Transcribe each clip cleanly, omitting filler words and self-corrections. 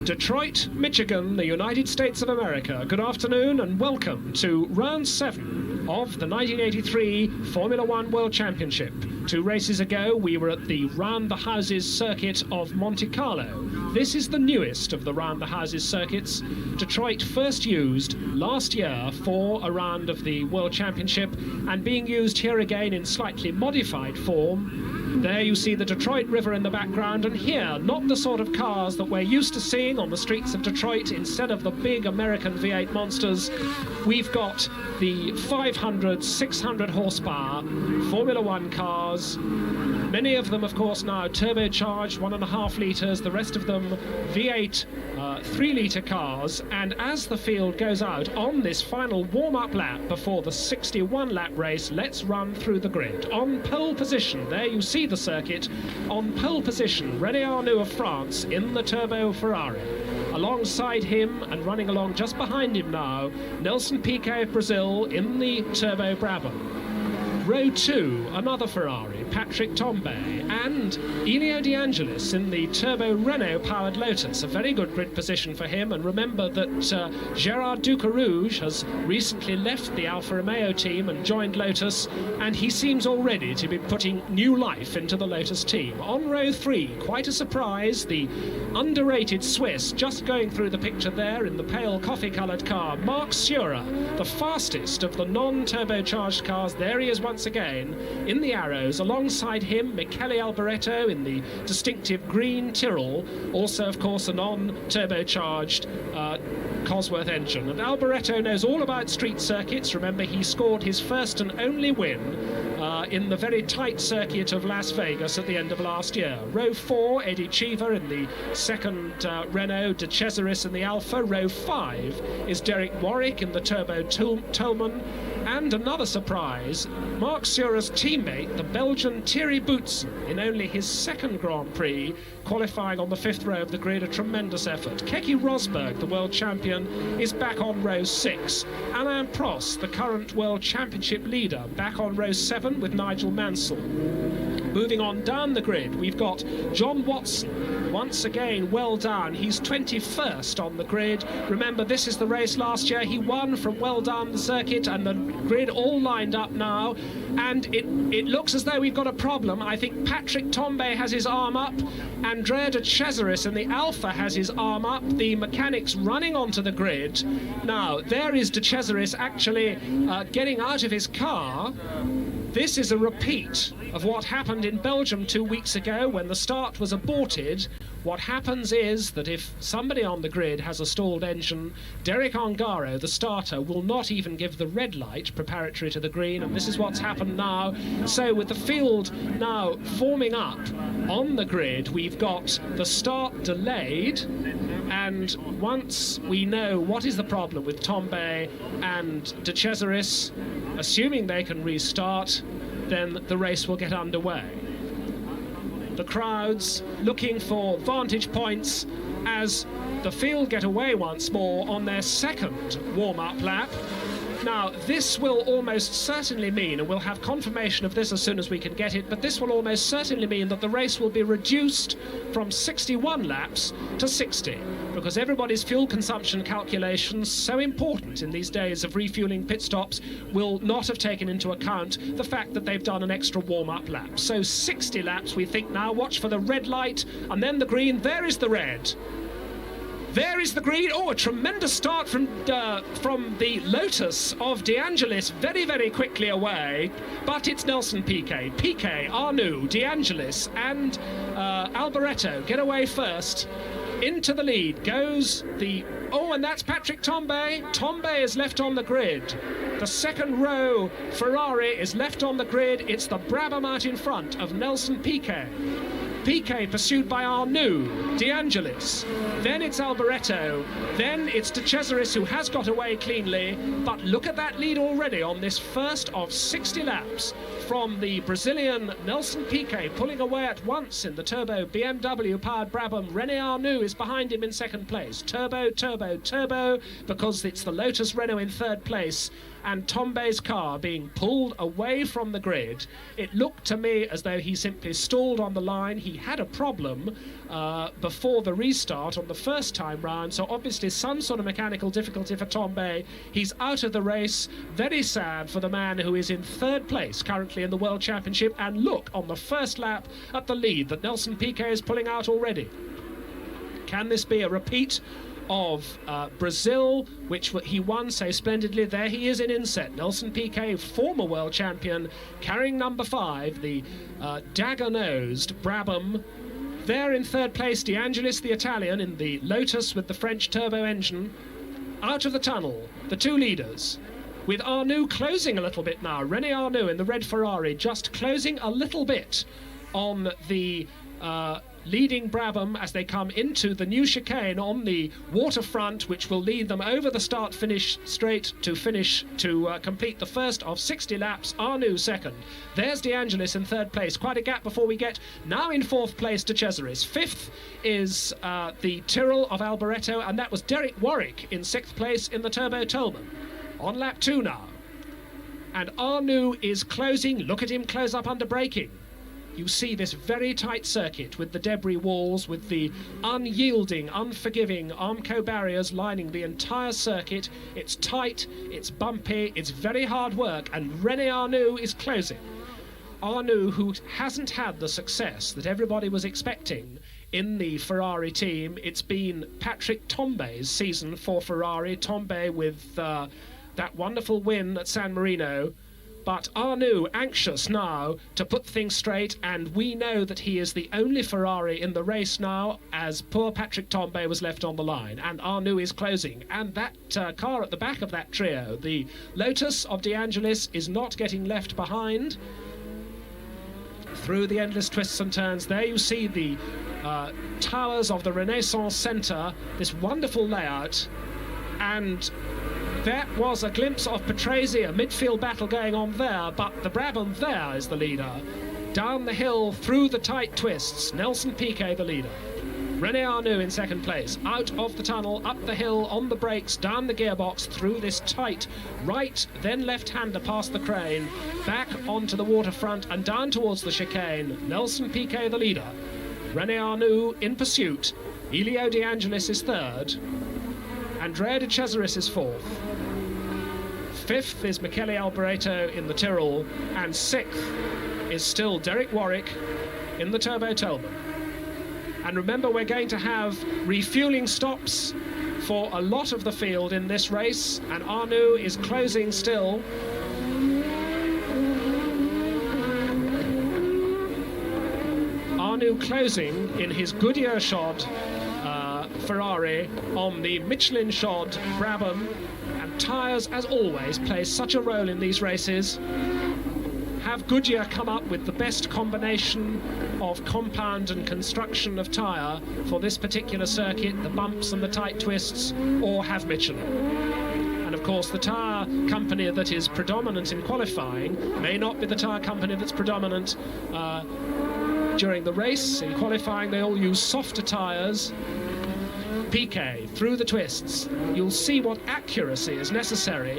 Detroit, Michigan, the United States of America. Good afternoon and welcome to round 7 of the 1983 Formula One World Championship. 2 races ago we were at the Round the Houses circuit of Monte Carlo. This is the newest of the Round the Houses circuits. Detroit first used last year for a round of the World Championship and being used here again in slightly modified form. There you see the Detroit River in the background, and here, not the sort of cars that we're used to seeing on the streets of Detroit. Instead of the big American V8 monsters, we've got the 500, 600 horsepower Formula One cars. Many of them, of course, now turbocharged, 1.5 litres, the rest of them V8 3-litre cars. And as the field goes out on this final warm-up lap before the 61-lap race, let's run through the grid. On pole position, there you see the circuit. On pole position, René Arnoux of France in the turbo Ferrari. Alongside him and running along just behind him now, Nelson Piquet of Brazil in the turbo Brabham. Row 2, another Ferrari, Patrick Tambay, and Elio De Angelis in the turbo Renault-powered Lotus. A very good grid position for him, and remember that Gérard Ducarouge has recently left the Alfa Romeo team and joined Lotus, and he seems already to be putting new life into the Lotus team. On row 3, quite a surprise, the underrated Swiss just going through the picture there in the pale coffee-coloured car, Marc Surer, the fastest of the non-turbocharged cars. There he is once again in the arrows. Alongside him, Michele Alboreto in the distinctive green Tyrrell, also of course a non-turbocharged Cosworth engine. And Alboreto knows all about street circuits. Remember, he scored his first and only win in the very tight circuit of Las Vegas at the end of last year. Row 4, Eddie Cheever in the second Renault, De Cesaris in the Alfa. Row 5 is Derek Warwick in the turbo Toleman. And another surprise, Marc Surer's teammate, the Belgian Thierry Boutsen, in only his second Grand Prix, qualifying on the 5th row of the grid, a tremendous effort. Keke Rosberg, the world champion, is back on row 6. Alain Prost, the current world championship leader, back on row 7 with Nigel Mansell. Moving on down the grid, we've got John Watson, once again well down. He's 21st on the grid. Remember, this is the race last year. He won from well down the circuit, and the grid all lined up now. And it looks as though we've got a problem. I think Patrick Tambay has his arm up. Andrea De Cesaris in the Alfa has his arm up. The mechanics running onto the grid. Now, there is De Cesaris actually getting out of his car. This is a repeat of what happened in Belgium 2 weeks ago when the start was aborted. What happens is that if somebody on the grid has a stalled engine, Derek Ongaro, the starter, will not even give the red light preparatory to the green, and this is what's happened now. So with the field now forming up on the grid, we've got the start delayed, and once we know what is the problem with Tambay and De Cesaris, assuming they can restart, then the race will get underway. The crowds looking for vantage points as the field get away once more on their second warm-up lap. Now, this will almost certainly mean, and we'll have confirmation of this as soon as we can get it, but this will almost certainly mean that the race will be reduced from 61 laps to 60, because everybody's fuel consumption calculations, so important in these days of refueling pit stops, will not have taken into account the fact that they've done an extra warm-up lap. So 60 laps, we think now. Watch for the red light, and then the green. There is the red. There is the green. Oh, a tremendous start from the Lotus of De Angelis, very, very quickly away. But it's Nelson Piquet, Arnoux, De Angelis, and Alboreto get away first. Into the lead goes the... Oh, and that's Patrick Tambay. Tambay is left on the grid. The second row Ferrari is left on the grid. It's the Brabham out in front of Nelson Piquet. Piquet pursued by Arnoux, De Angelis, then it's Alboreto, then it's De Cesaris, who has got away cleanly, but look at that lead already on this first of 60 laps from the Brazilian Nelson Piquet, pulling away at once in the turbo BMW-powered Brabham. René Arnoux is behind him in second place. Turbo, turbo, turbo, because it's the Lotus Renault in third place, and Tombé's car being pulled away from the grid. It looked to me as though he simply stalled on the line. He had a problem before the restart on the first time round, so obviously some sort of mechanical difficulty for Tombé. He's out of the race. Very sad for the man who is in third place currently in the World Championship, and look on the first lap at the lead that Nelson Piquet is pulling out already. Can this be a repeat of Brazil, which he won so splendidly? There he is in inset. Nelson Piquet, former world champion, carrying number 5, the dagger-nosed Brabham. There in third place, De Angelis, the Italian, in the Lotus with the French turbo engine. Out of the tunnel, the two leaders, with Arnoux closing a little bit now. René Arnoux in the red Ferrari just closing a little bit on the leading Brabham as they come into the new chicane on the waterfront, which will lead them over the start-finish straight to finish to complete the first of 60 laps. Arnoux second. There's De Angelis in third place. Quite a gap before we get now in fourth place to Cesaris. Fifth is the Tyrrell of Alboreto, and that was Derek Warwick in sixth place in the Turbo Tolman. On lap 2 now. And Arnoux is closing. Look at him close up under braking. You see this very tight circuit with the debris walls, with the unyielding, unforgiving Armco barriers lining the entire circuit. It's tight, it's bumpy, it's very hard work, and René Arnoux is closing. Arnoux, who hasn't had the success that everybody was expecting in the Ferrari team. It's been Patrick Tombé's season for Ferrari. Tombé with that wonderful win at San Marino. But Arnoux anxious now to put things straight, and we know that he is the only Ferrari in the race now, as poor Patrick Tombé was left on the line, and Arnoux is closing. And that car at the back of that trio, the Lotus of De Angelis, is not getting left behind. Through the endless twists and turns, there you see the towers of the Renaissance Centre, this wonderful layout, and that was a glimpse of Patrese, a midfield battle going on there, but the Brabham there is the leader. Down the hill, through the tight twists, Nelson Piquet the leader. René Arnoux in second place, out of the tunnel, up the hill, on the brakes, down the gearbox, through this tight right, then left-hander past the crane, back onto the waterfront and down towards the chicane. Nelson Piquet the leader. René Arnoux in pursuit. Elio De Angelis is third. Andrea de Cesaris is fourth. Fifth is Michele Alboreto in the Tyrrell, and sixth is still Derek Warwick in the Turbo Tolman. And remember, we're going to have refueling stops for a lot of the field in this race, and Arnoux is closing still. Arnoux closing in his Goodyear shod Ferrari on the Michelin shod Brabham, and tyres, as always, play such a role in these races. Have Goodyear come up with the best combination of compound and construction of tyre for this particular circuit, the bumps and the tight twists, or have Michelin? And of course, the tyre company that is predominant in qualifying may not be the tyre company that's predominant during the race. In qualifying, they all use softer tyres. Piquet through the twists. You'll see what accuracy is necessary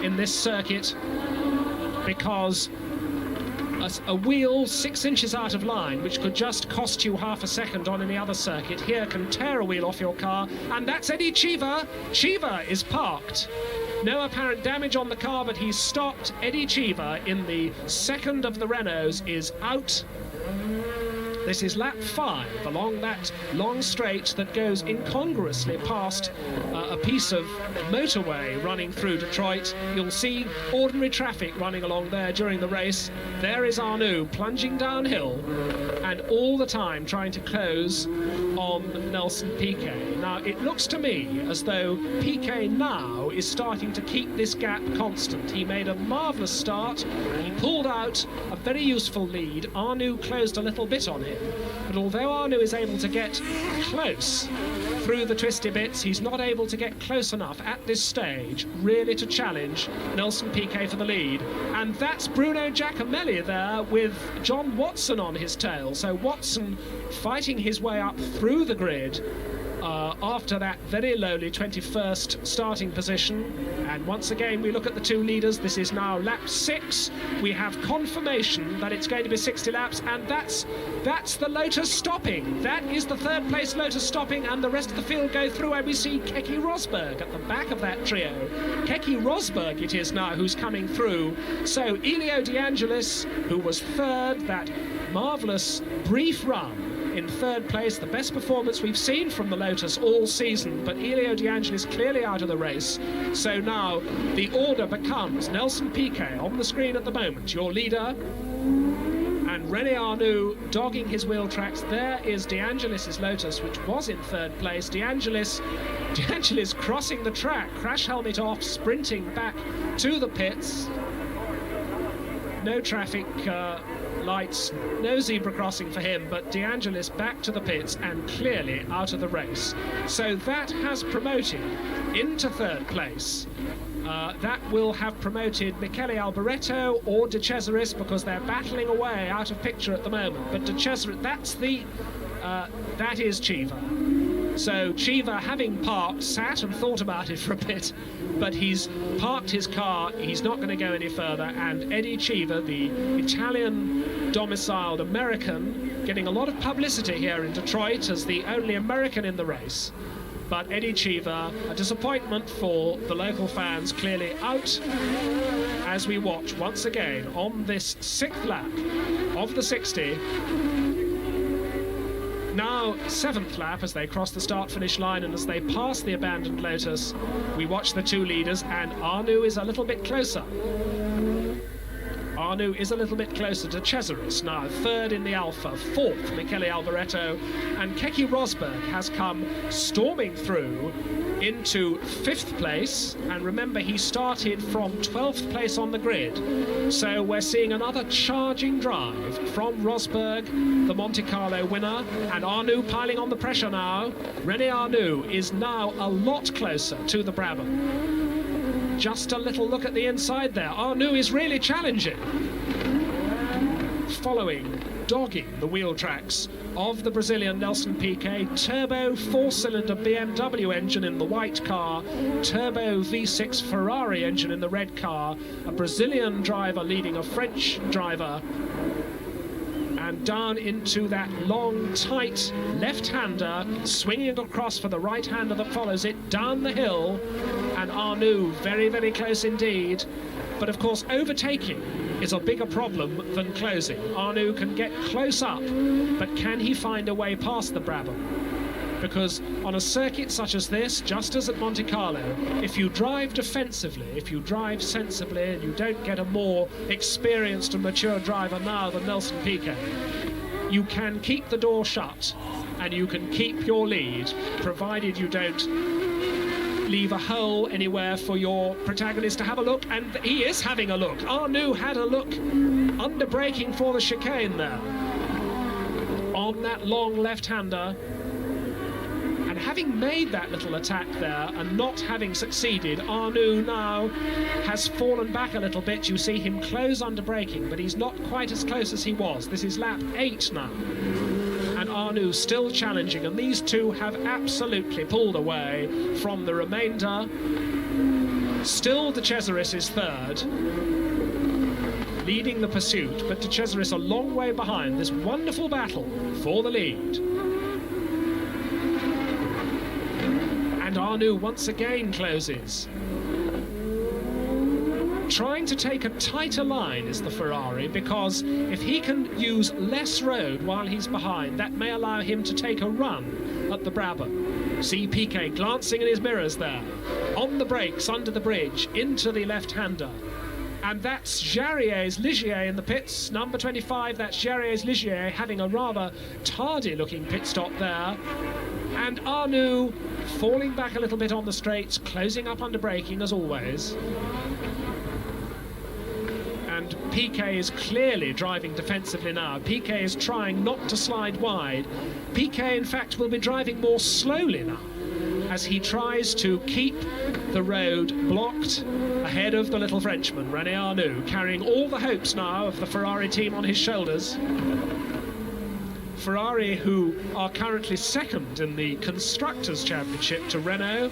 in this circuit, because a wheel 6 inches out of line, which could just cost you half a second on any other circuit, here can tear a wheel off your car. And that's Eddie Cheever. Cheever is parked. No apparent damage on the car, but he's stopped. Eddie Cheever in the second of the Renaults is out. This is lap 5 along that long straight that goes incongruously past a piece of motorway running through Detroit. You'll see ordinary traffic running along there during the race. There is Arnoux plunging downhill and all the time trying to close on Nelson Piquet. Now, it looks to me as though Piquet now is starting to keep this gap constant. He made a marvellous start. He pulled out a very useful lead. Arnoux closed a little bit on him. in. But although Arnoux is able to get close through the twisty bits, he's not able to get close enough at this stage really to challenge Nelson Piquet for the lead. And that's Bruno Giacomelli there with John Watson on his tail. So Watson fighting his way up through the grid after that very lowly 21st starting position. And once again we look at the two leaders. This is now lap 6. We have confirmation that it's going to be 60 laps, and that's the Lotus stopping. That is the third place Lotus stopping, and the rest of the field go through, and we see Keke Rosberg at the back of that trio. Keke Rosberg it is now who's coming through. So Elio De Angelis, who was third, that marvellous brief run in third place, the best performance we've seen from the Lotus all season, but Elio De Angelis clearly out of the race. So now the order becomes Nelson Piquet on the screen at the moment, your leader, and René Arnoux dogging his wheel tracks. There is De Angelis' Lotus, which was in third place. De Angelis crossing the track, crash helmet off, sprinting back to the pits. No traffic lights, no zebra crossing for him, but De Angelis back to the pits and clearly out of the race. So that has promoted into third place. That will have promoted Michele Alboreto or De Cesaris, because they're battling away out of picture at the moment. But De Cesaris, that is Cheever. So Cheever, having parked, sat and thought about it for a bit, but he's parked his car, he's not going to go any further, and Eddie Cheever, the Italian-domiciled American, getting a lot of publicity here in Detroit as the only American in the race. But Eddie Cheever, a disappointment for the local fans, clearly out as we watch once again on this 6th lap of the 60. Now 7th lap as they cross the start-finish line, and as they pass the abandoned Lotus, we watch the two leaders, and Arnoux is a little bit closer. Arnoux is a little bit closer to Cesaris, now third in the Alpha, 4th Michele Alboreto, and Keke Rosberg has come storming through into 5th place, and remember he started from 12th place on the grid. So we're seeing another charging drive from Rosberg, the Monte Carlo winner, and Arnoux piling on the pressure now. René Arnoux is now a lot closer to the Brabham. Just a little look at the inside there. Arnoux is really challenging. Following, dogging the wheel tracks of the Brazilian Nelson Piquet. Turbo 4-cylinder BMW engine in the white car, turbo V6 Ferrari engine in the red car. A Brazilian driver leading a French driver. And down into that long, tight left-hander, swinging it across for the right-hander that follows it, down the hill, and Arnoux very, very close indeed. But of course, overtaking is a bigger problem than closing. Arnoux can get close up, but can he find a way past the Brabham? Because on a circuit such as this, just as at Monte Carlo, if you drive defensively, if you drive sensibly, and you don't get a more experienced and mature driver now than Nelson Piquet, you can keep the door shut and you can keep your lead, provided you don't leave a hole anywhere for your protagonist to have a look. And he is having a look. Arnoux had a look under braking for the chicane there on that long left-hander. And having made that little attack there and not having succeeded, Arnoux now has fallen back a little bit. You see him close under braking, but he's not quite as close as he was. This is lap 8 now. And Arnoux still challenging, and these two have absolutely pulled away from the remainder. Still De Cesaris is third, leading the pursuit, but De Cesaris a long way behind. This wonderful battle for the lead. And Arnoux once again closes. Trying to take a tighter line is the Ferrari, because if he can use less road while he's behind, that may allow him to take a run at the Brabham. See Piquet glancing in his mirrors there, on the brakes under the bridge, into the left-hander. And that's Jarrier's Ligier in the pits, number 25, that's Jarrier's Ligier having a rather tardy-looking pit stop there. And Arnoux falling back a little bit on the straights, closing up under braking as always. And Piquet is clearly driving defensively now. Piquet is trying not to slide wide. Piquet, in fact, will be driving more slowly now as he tries to keep the road blocked ahead of the little Frenchman, René Arnoux, carrying all the hopes now of the Ferrari team on his shoulders. Ferrari, who are currently second in the Constructors' Championship to Renault.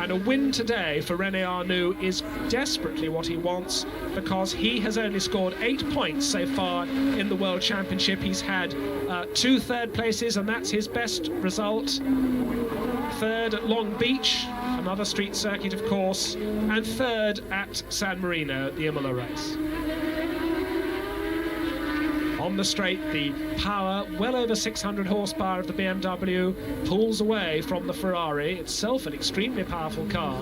And a win today for René Arnoux is desperately what he wants, because he has only scored 8 points so far in the World Championship. He's had 2 third places, and that's his best result. Third at Long Beach, another street circuit of course, and third at San Marino at the Imola race. On the straight, the power, well over 600 horsepower of the BMW, pulls away from the Ferrari, itself an extremely powerful car.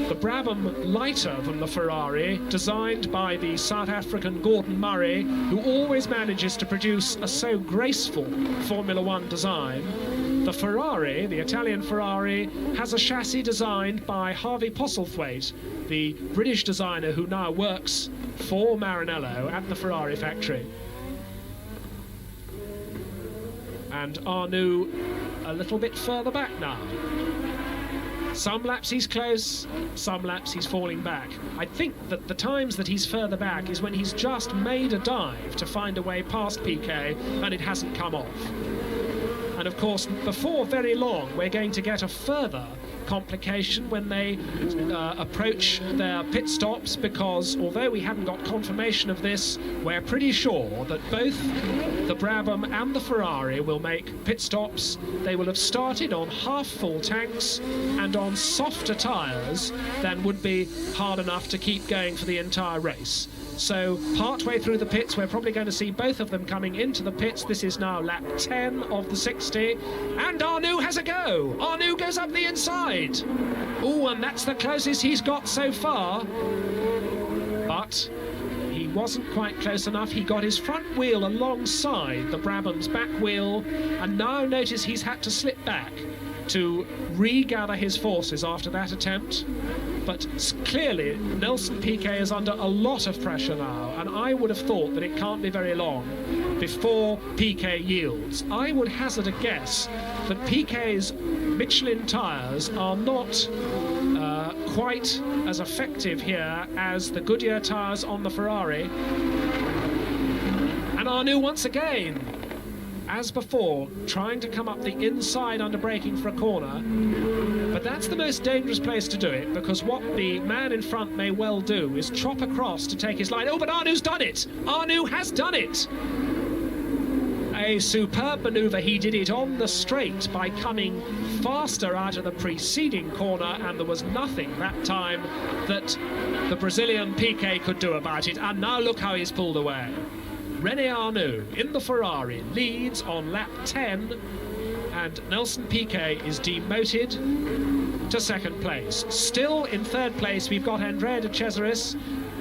The Brabham lighter than the Ferrari, designed by the South African Gordon Murray, who always manages to produce a so graceful Formula One design. The Ferrari, the Italian Ferrari, has a chassis designed by Harvey Postlethwaite, the British designer who now works for Maranello at the Ferrari factory. And Arnoux a little bit further back now. Some laps he's close, some laps he's falling back. I think that the times that he's further back is when he's just made a dive to find a way past Piquet and it hasn't come off. And of course, before very long, we're going to get a further complication when they approach their pit stops, because although we haven't got confirmation of this, we're pretty sure that both the Brabham and the Ferrari will make pit stops. They will have started on half-full tanks and on softer tyres than would be hard enough to keep going for the entire race. So partway through the pits, we're probably going to see both of them coming into the pits. This is now lap 10 of the 60, and Arnoux has a go. Arnoux goes up the inside. Oh, and that's the closest he's got so far. But he wasn't quite close enough. He got his front wheel alongside the Brabham's back wheel, and now notice he's had to slip back to regather his forces after that attempt. But clearly Nelson Piquet is under a lot of pressure now, and I would have thought that it can't be very long before Piquet yields. I would hazard a guess that Piquet's Michelin tyres are not quite as effective here as the Goodyear tyres on the Ferrari. And Arnoux once again, as before, trying to come up the inside under braking for a corner. But that's the most dangerous place to do it, because what the man in front may well do is chop across to take his line. Oh, but Arnoux's done it! Arnoux has done it! A superb manoeuvre. He did it on the straight by coming faster out of the preceding corner, and there was nothing that time that the Brazilian Piquet could do about it. And now look how he's pulled away. René Arnoux in the Ferrari leads on lap 10, and Nelson Piquet is demoted to second place. Still in third place, we've got Andrea de Cesaris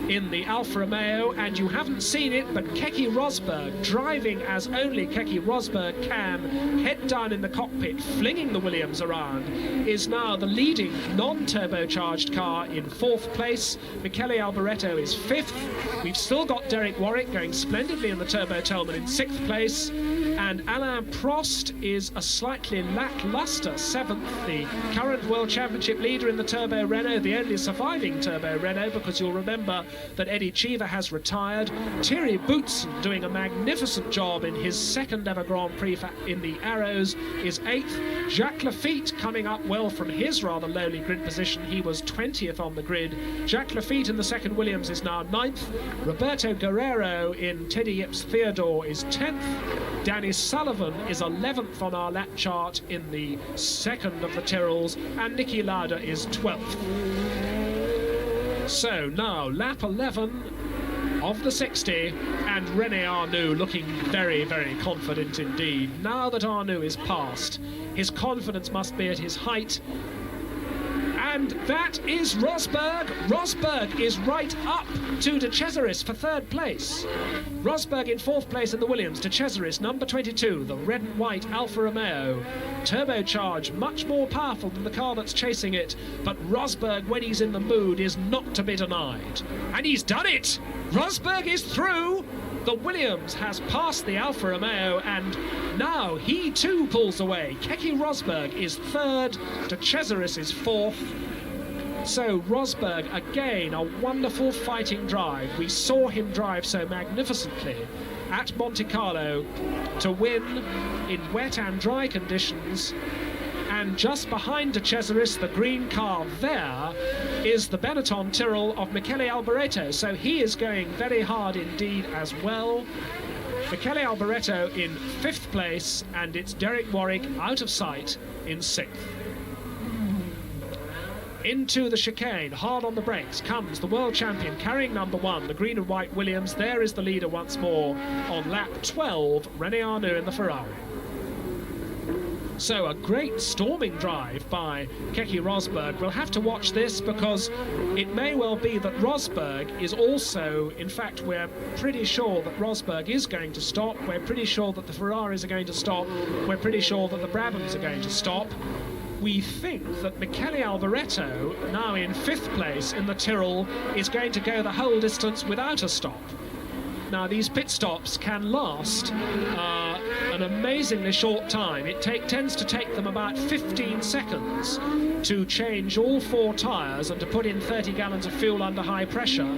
in the Alfa Romeo, and you haven't seen it, but Keke Rosberg, driving as only Keke Rosberg can, head down in the cockpit, flinging the Williams around, is now the leading non-turbocharged car in fourth place. Michele Alboreto is fifth. We've still got Derek Warwick going splendidly in the Turbo Tellman in sixth place, and Alain Prost is a slightly lackluster seventh, the current World Championship leader in the Turbo Renault, the only surviving Turbo Renault, because you'll remember that Eddie Cheever has retired. Thierry Boutsen, doing a magnificent job in his second ever Grand Prix in the Arrows, is eighth. Jacques Lafitte coming up well from his rather lowly grid position. He was 20th on the grid. Jacques Lafitte in the second Williams is now 9th. Roberto Guerrero in Teddy Yip's Theodore is 10th. Danny Sullivan is 11th on our lap chart in the second of the Tyrrells, and Niki Lauda is 12th. So now lap 11 of the 60, and René Arnoux looking very, very confident indeed. Now that Arnoux is past, his confidence must be at his height. And that is Rosberg. Rosberg is right up to De Cesaris for third place. Rosberg in fourth place in the Williams. De Cesaris, number 22, the red and white Alfa Romeo. Turbocharged, much more powerful than the car that's chasing it. But Rosberg, when he's in the mood, is not to be denied. And he's done it! Rosberg is through! The Williams has passed the Alfa Romeo, and now he too pulls away. Keke Rosberg is third, De Cesaris is fourth. So Rosberg, again, a wonderful fighting drive. We saw him drive so magnificently at Monte Carlo to win in wet and dry conditions. And just behind De Cesaris, the green car there, is the Benetton Tyrrell of Michele Alboreto. So he is going very hard indeed as well. Michele Alboreto in fifth place, and it's Derek Warwick out of sight in sixth. Into the chicane, hard on the brakes, comes the world champion carrying number one, the green and white Williams. There is the leader once more on lap 12, René Arnoux in the Ferrari. So a great storming drive by Keke Rosberg. We'll have to watch this because it may well be that Rosberg is also, in fact, we're pretty sure that Rosberg is going to stop. We're pretty sure that the Ferraris are going to stop. We're pretty sure that the Brabhams are going to stop. We think that Michele Alboreto, now in fifth place in the Tyrrell, is going to go the whole distance without a stop. Now, these pit stops can last an amazingly short time. It tends to take them about 15 seconds to change all four tyres and to put in 30 gallons of fuel under high pressure.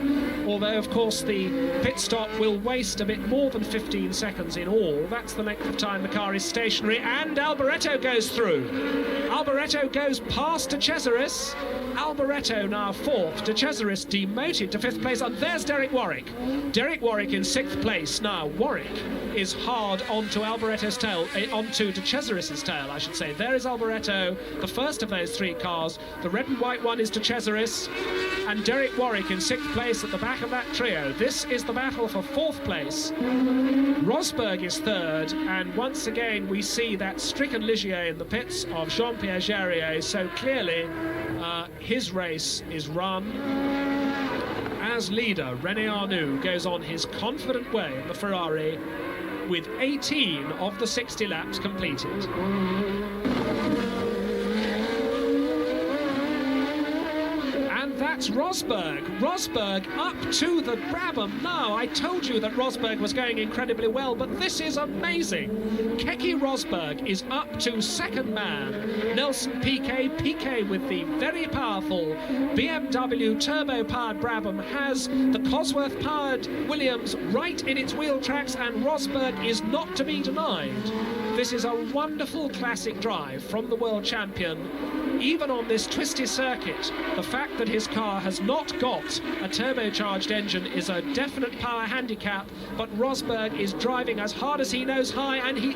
Although, of course, the pit stop will waste a bit more than 15 seconds in all. That's the length of time the car is stationary. And Alboreto goes through. Alboreto goes past De Cesaris. Alboreto now fourth. De Cesaris demoted to fifth place. And there's Derek Warwick. Derek Warwick in sixth place. Now, Warwick is hard onto Alboreto's tail, onto De Cesaris's tail, I should say. There is Alboreto, the first of those three cars. The red and white one is De Cesaris, and Derek Warwick in sixth place at the back of that trio. This is the battle for fourth place. Rosberg is third, and once again we see that stricken Ligier in the pits of Jean-Pierre Jarier. So clearly his race is run. As leader, René Arnoux goes on his confident way in the Ferrari with 18 of the 60 laps completed. That's Rosberg. Rosberg up to the Brabham now. I told you that Rosberg was going incredibly well, but this is amazing. Keke Rosberg is up to second man. Nelson Piquet. Piquet with the very powerful BMW turbo-powered Brabham has the Cosworth-powered Williams right in its wheel tracks, and Rosberg is not to be denied. This is a wonderful classic drive from the world champion. Even on this twisty circuit, the fact that his car has not got a turbocharged engine is a definite power handicap, but Rosberg is driving as hard as he knows how, and he's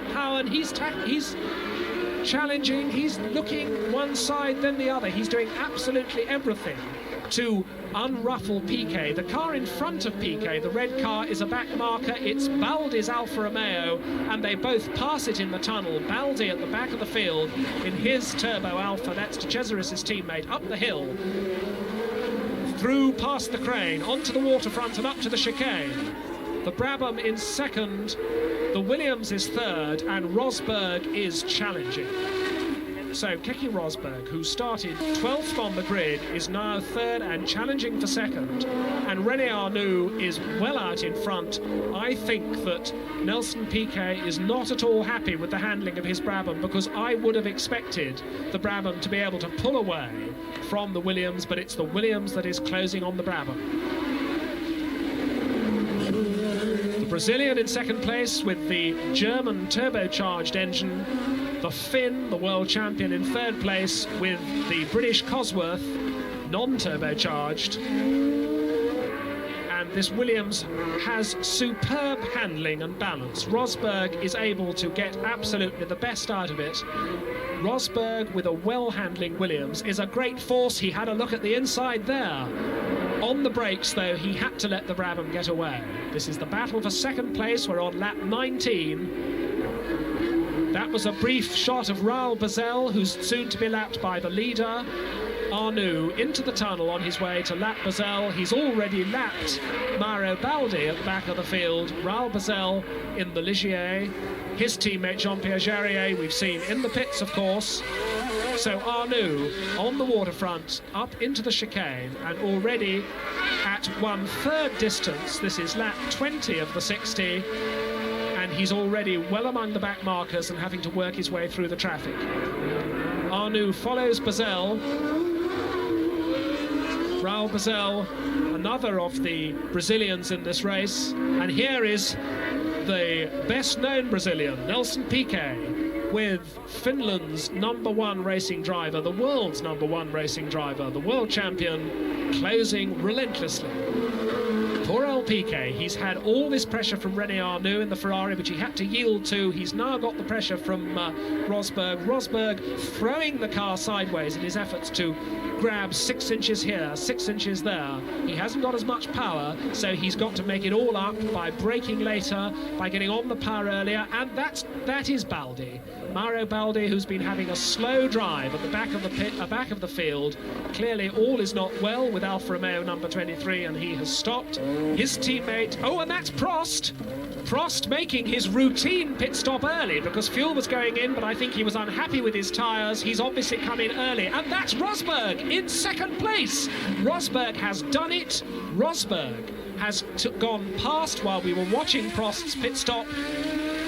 challenging, he's looking one side then the other. He's doing absolutely everything to unruffle Piquet. The car in front of Piquet, the red car, is a back marker. It's Baldi's Alfa Romeo, and they both pass it in the tunnel. Baldi at the back of the field in his turbo Alfa, that's De Cesaris' teammate, up the hill, through past the crane, onto the waterfront and up to the chicane. The Brabham in second, the Williams is third, and Rosberg is challenging. So Keke Rosberg, who started 12th on the grid, is now third and challenging for second. And René Arnoux is well out in front. I think that Nelson Piquet is not at all happy with the handling of his Brabham, because I would have expected the Brabham to be able to pull away from the Williams, but it's the Williams that is closing on the Brabham. The Brazilian in second place with the German turbocharged engine. The Finn, the world champion, in third place with the British Cosworth, non-turbocharged. And this Williams has superb handling and balance. Rosberg is able to get absolutely the best out of it. Rosberg with a well-handling Williams is a great force. He had a look at the inside there. On the brakes, though, he had to let the Brabham get away. This is the battle for second place. We're on lap 19. That was a brief shot of Raoul Boesel, who's soon to be lapped by the leader. Arnoux into the tunnel on his way to lap Bazell. He's already lapped Mauro Baldi at the back of the field. Raoul Bazell in the Ligier. His teammate Jean-Pierre Jarier we've seen in the pits, of course. So Arnoux on the waterfront, up into the chicane, and already at 1/3 distance. This is lap 20 of the 60, and he's already well among the back markers and having to work his way through the traffic. Arnoux follows Bazell. Raoul Bazell, another of the Brazilians in this race, and here is the best-known Brazilian, Nelson Piquet, with Finland's #1 racing driver, the world's #1 racing driver, the world champion, closing relentlessly. Poor old Piquet, he's had all this pressure from René Arnoux in the Ferrari, which he had to yield to. He's now got the pressure from Rosberg. Rosberg throwing the car sideways in his efforts to grab 6 inches here, 6 inches there. He hasn't got as much power, so he's got to make it all up by braking later, by getting on the power earlier, and that is Baldi. Mauro Baldi, who's been having a slow drive at the back of the back of the field. Clearly all is not well with Alfa Romeo number 23, and he has stopped. His teammate, oh, and that's Prost. Prost making his routine pit stop early because fuel was going in, but I think he was unhappy with his tyres. He's obviously come in early, and that's Rosberg in second place. Rosberg has done it. Rosberg has gone past while we were watching Prost's pit stop.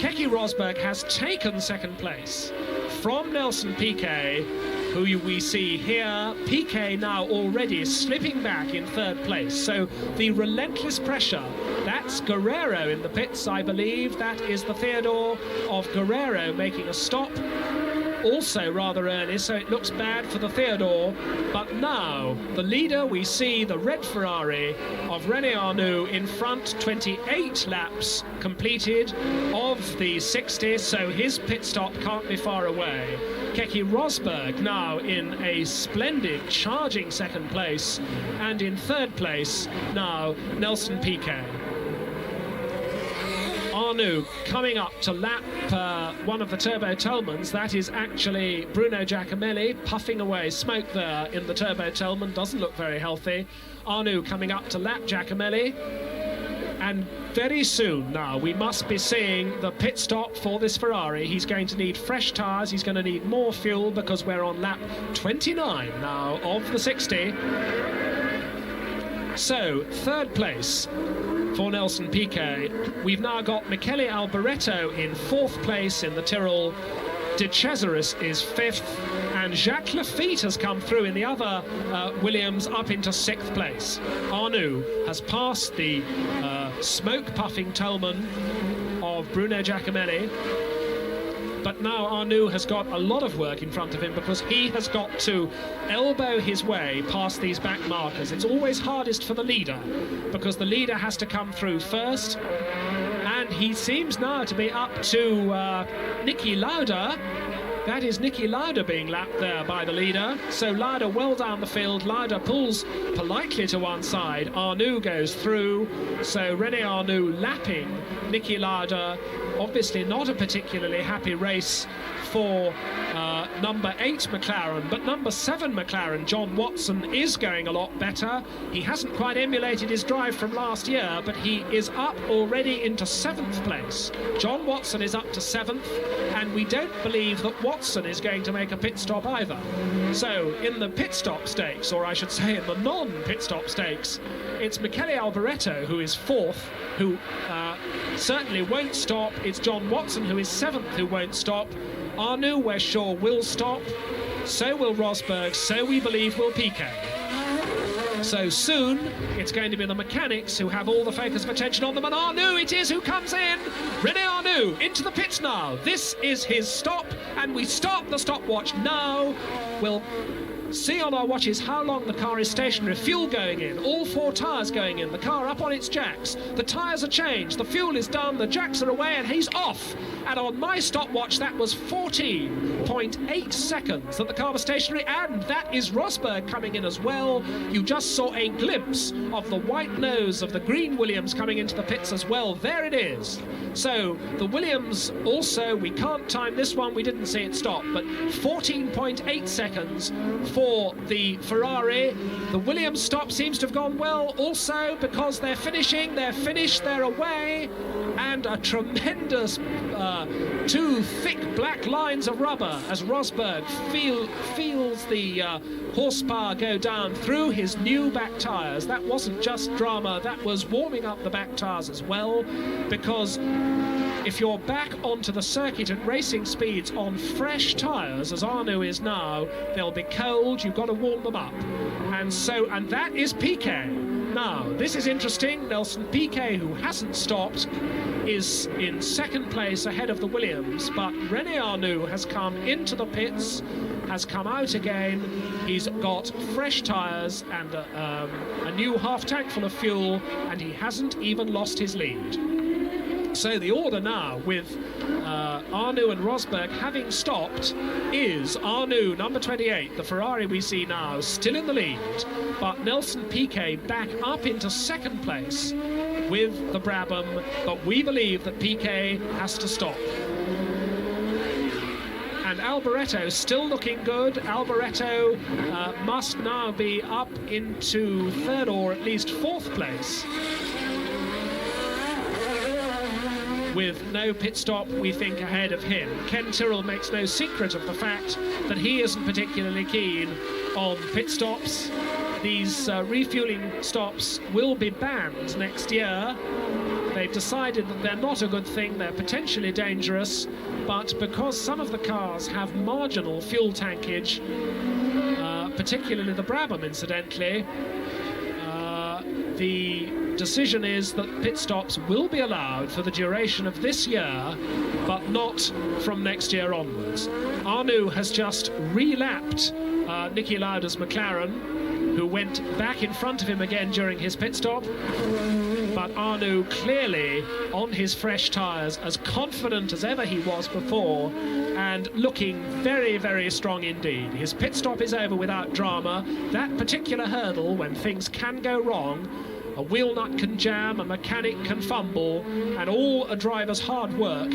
Keke Rosberg has taken second place from Nelson Piquet, who we see here. Piquet now already slipping back in third place. So the relentless pressure, that's Guerrero in the pits, I believe. That is the Theodore of Guerrero making a stop, also rather early, so it looks bad for the Theodore. But now the leader, we see the red Ferrari of René Arnoux in front, 28 laps completed of the 60, so his pit stop can't be far away. Keke Rosberg now in a splendid charging second place, and in third place now Nelson Piquet. Arnoux coming up to lap one of the Turbo Tellmans. That is actually Bruno Giacomelli, puffing away smoke there in the Turbo Tellman. Doesn't look very healthy. Arnoux coming up to lap Giacomelli. And very soon now we must be seeing the pit stop for this Ferrari. He's going to need fresh tyres. He's going to need more fuel because we're on lap 29 now of the 60. So, third place for Nelson Piquet. We've now got Michele Alboreto in fourth place in the Tyrrell. De Cesaris is fifth, and Jacques Lafitte has come through in the other Williams up into sixth place. Arnoux has passed the smoke-puffing Tellman of Bruno Giacomelli, but now Arnoux has got a lot of work in front of him because he has got to elbow his way past these back markers. It's always hardest for the leader because the leader has to come through first, and he seems now to be up to Niki Lauda. That is Niki Lauda being lapped there by the leader. So Lauda well down the field. Lauda pulls politely to one side. Arnoux goes through. So René Arnoux lapping Niki Lauda. Obviously not a particularly happy race for number 8 McLaren, but number 7 McLaren, John Watson, is going a lot better. He hasn't quite emulated his drive from last year, but he is up already into 7th place. John Watson is up to 7th, and we don't believe that Watson is going to make a pit stop either. So in the pit stop stakes, or I should say in the non-pit stop stakes, it's Michele Alboreto who is 4th, who certainly won't stop. It's John Watson who is 7th, who won't stop. Arnoux, we're sure, will stop. So will Rosberg. So we believe will Piquet. So soon it's going to be the mechanics who have all the focus of attention on them, and Arnoux it is who comes in. René Arnoux into the pits now. This is his stop, and we start the stopwatch now. We'll see on our watches how long the car is stationary. Fuel going in, all 4 tyres going in, the car up on its jacks, the tyres are changed, the fuel is done, the jacks are away, and he's off. And on my stopwatch that was 14.8 seconds that the car was stationary, and that is Rosberg coming in as well. You just saw a glimpse of the white nose of the green Williams coming into the pits as well. There it is. So the Williams also, we can't time this one, we didn't see it stop, but 14.8 seconds for the Ferrari. The Williams stop seems to have gone well also because they're finishing, they're finished, they're away, and a tremendous two thick black lines of rubber as Rosberg feels the horsepower go down through his new back tyres. That wasn't just drama, that was warming up the back tyres as well, because if you're back onto the circuit at racing speeds on fresh tyres, as Arnoux is now, they'll be cold, you've got to warm them up. And that is Piquet. Now, this is interesting. Nelson Piquet, who hasn't stopped, is in second place ahead of the Williams, but René Arnoux has come into the pits, has come out again. He's got fresh tyres and a new half tank full of fuel, and he hasn't even lost his lead. So the order now, with Arnoux and Rosberg having stopped, is Arnoux, number 28, the Ferrari we see now, still in the lead, but Nelson Piquet back up into second place with the Brabham, but we believe that Piquet has to stop. And Alboreto still looking good. Alboreto must now be up into third or at least fourth place, with no pit stop, we think, ahead of him. Ken Tyrrell makes no secret of the fact that he isn't particularly keen on pit stops. These refueling stops will be banned next year. They've decided that they're not a good thing, they're potentially dangerous, but because some of the cars have marginal fuel tankage, particularly the Brabham, incidentally, the decision is that pit stops will be allowed for the duration of this year, but not from next year onwards. Arnoux has just relapped Niki Lauda's McLaren, who went back in front of him again during his pit stop, but Arnoux clearly on his fresh tyres, as confident as ever he was before, and looking very, very strong indeed. His pit stop is over without drama. That particular hurdle, when things can go wrong, a wheel nut can jam, a mechanic can fumble, and all a driver's hard work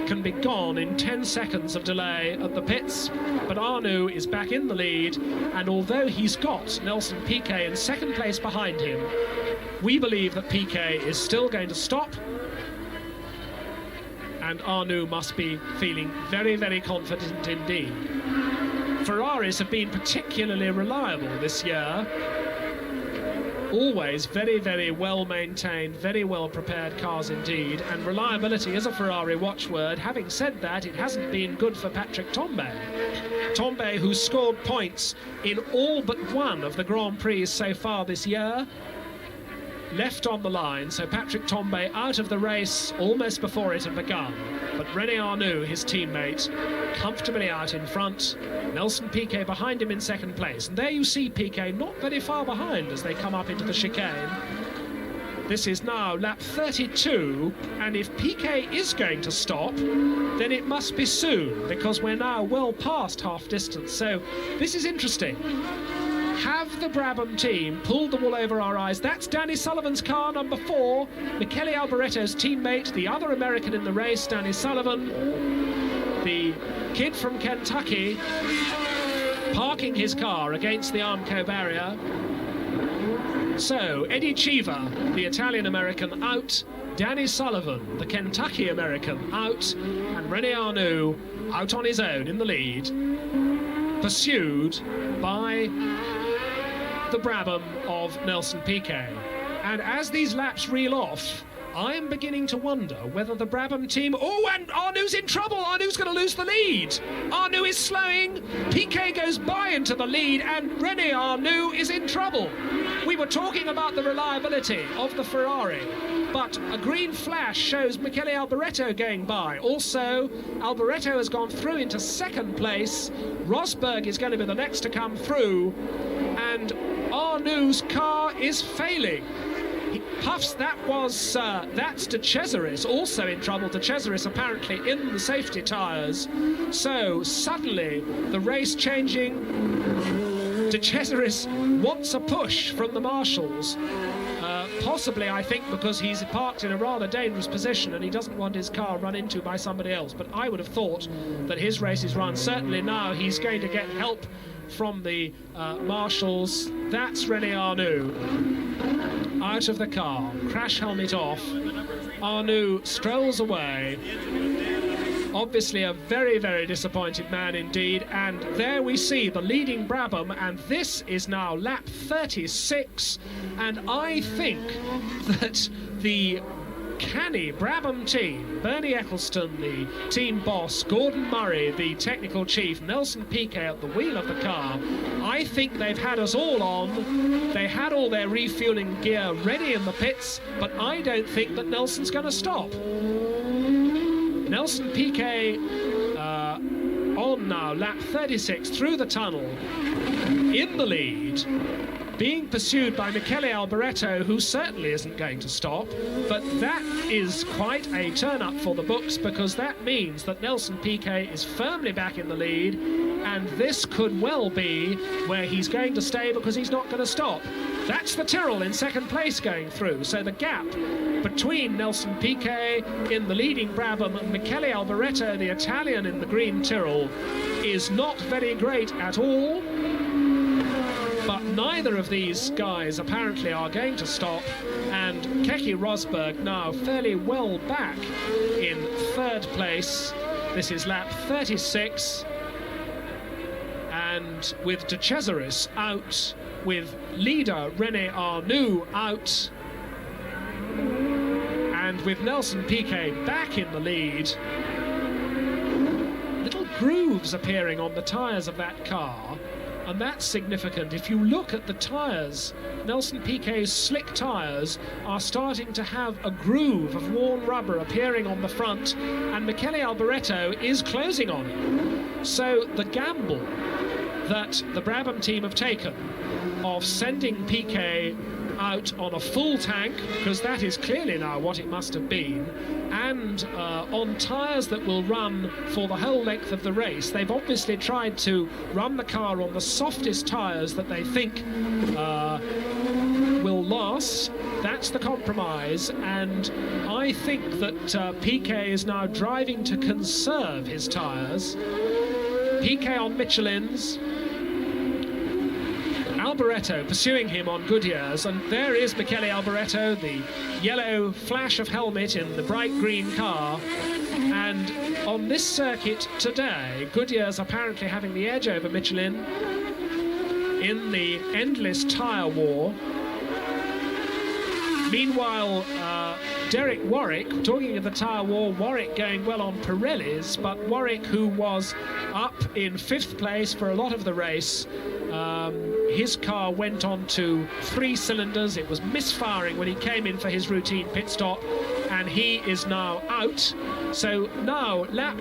can be gone in 10 seconds of delay at the pits. But Arnoux is back in the lead, and although he's got Nelson Piquet in second place behind him, we believe that Piquet is still going to stop, and Arnoux must be feeling very, very confident indeed. Ferraris have been particularly reliable this year. Always very, very well maintained, very well prepared cars indeed, and reliability is a Ferrari watchword. Having said that, it hasn't been good for Patrick Tambay. Tambay, who scored points in all but one of the Grand Prix so far this year, left on the line, so Patrick Tambay out of the race almost before it had begun. But René Arnoux, his teammate, comfortably out in front. Nelson Piquet behind him in second place. And there you see Piquet not very far behind as they come up into the chicane. This is now lap 32, and if Piquet is going to stop, then it must be soon, because we're now well past half distance. So this is interesting. Have the Brabham team pulled the wool over our eyes? That's Danny Sullivan's car, number 4. Michele Alboreto's teammate, the other American in the race, Danny Sullivan, the kid from Kentucky, parking his car against the Armco barrier. So, Eddie Cheever, the Italian-American, out. Danny Sullivan, the Kentucky-American, out. And René Arnoux out on his own in the lead, pursued by the Brabham of Nelson Piquet. And as these laps reel off, I am beginning to wonder whether the Brabham team... Oh, and Arnoux's in trouble! Arnoux's going to lose the lead! Arnoux is slowing, Piquet goes by into the lead, and René Arnoux is in trouble. We were talking about the reliability of the Ferrari, but a green flash shows Michele Alboreto going by. Also, Alboreto has gone through into second place. Rosberg is going to be the next to come through, and Arnoux's car is failing. He puffs, that's De Cesaris, also in trouble. De Cesaris apparently in the safety tyres. So suddenly the race changing. De Cesaris wants a push from the marshals. Possibly, I think, because he's parked in a rather dangerous position and he doesn't want his car run into by somebody else. But I would have thought that his race is run. Certainly now he's going to get help from the marshals. That's René Arnoux out of the car, crash helmet off. Arnoux strolls away. Obviously a very, very disappointed man indeed. And there we see the leading Brabham, and this is now lap 36. And I think that the canny Brabham team, Bernie Eccleston, the team boss, Gordon Murray, the technical chief, Nelson Piquet at the wheel of the car, I think they've had us all on. They had all their refueling gear ready in the pits, but I don't think that Nelson's going to stop. Nelson Piquet on now, lap 36, through the tunnel, in the lead, being pursued by Michele Alboreto, who certainly isn't going to stop. But that is quite a turn-up for the books, because that means that Nelson Piquet is firmly back in the lead, and this could well be where he's going to stay because he's not going to stop. That's the Tyrrell in second place going through, so the gap between Nelson Piquet in the leading Brabham and Michele Alboreto, the Italian in the green Tyrrell, is not very great at all. But neither of these guys apparently are going to stop, and Keke Rosberg now fairly well back in third place. This is lap 36, and with De Cesaris out, with leader René Arnoux out, and with Nelson Piquet back in the lead. Little grooves appearing on the tyres of that car, and that's significant. If you look at the tyres, Nelson Piquet's slick tyres are starting to have a groove of worn rubber appearing on the front, and Michele Alboreto is closing on it. So the gamble that the Brabham team have taken of sending Piquet out on a full tank, because that is clearly now what it must have been, and on tyres that will run for the whole length of the race. They've obviously tried to run the car on the softest tyres that they think will last. That's the compromise, and I think that Piquet is now driving to conserve his tyres. Piquet on Michelin's, Alboreto pursuing him on Goodyear's, and there is Michele Alboreto, the yellow flash of helmet in the bright green car. And on this circuit today, Goodyear's apparently having the edge over Michelin in the endless tyre war. Meanwhile, Derek Warwick, talking of the tyre war, Warwick going well on Pirellis, but Warwick, who was up in fifth place for a lot of the race, his car went on to 3 cylinders. It was misfiring when he came in for his routine pit stop, and he is now out. So now, lap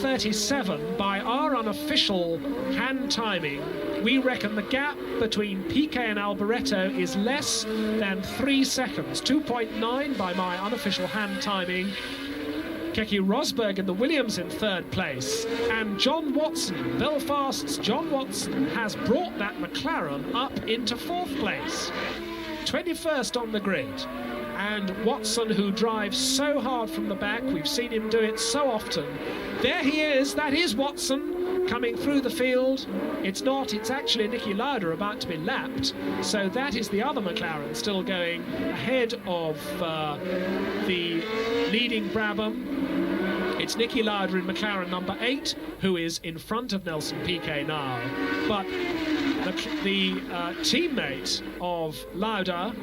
37, by our unofficial hand timing, we reckon the gap between Piquet and Alboreto is less than 3 seconds, 2.9 by my unofficial hand timing. Keke Rosberg in the Williams in third place, and John Watson, Belfast's John Watson, has brought that McLaren up into fourth place, 21st on the grid. And Watson, who drives so hard from the back, we've seen him do it so often. There he is, that is Watson coming through the field. It's not, it's actually Niki Lauda about to be lapped. So that is the other McLaren still going ahead of the leading Brabham. It's Niki Lauda in McLaren number 8, who is in front of Nelson Piquet now. But the teammate of Lauda,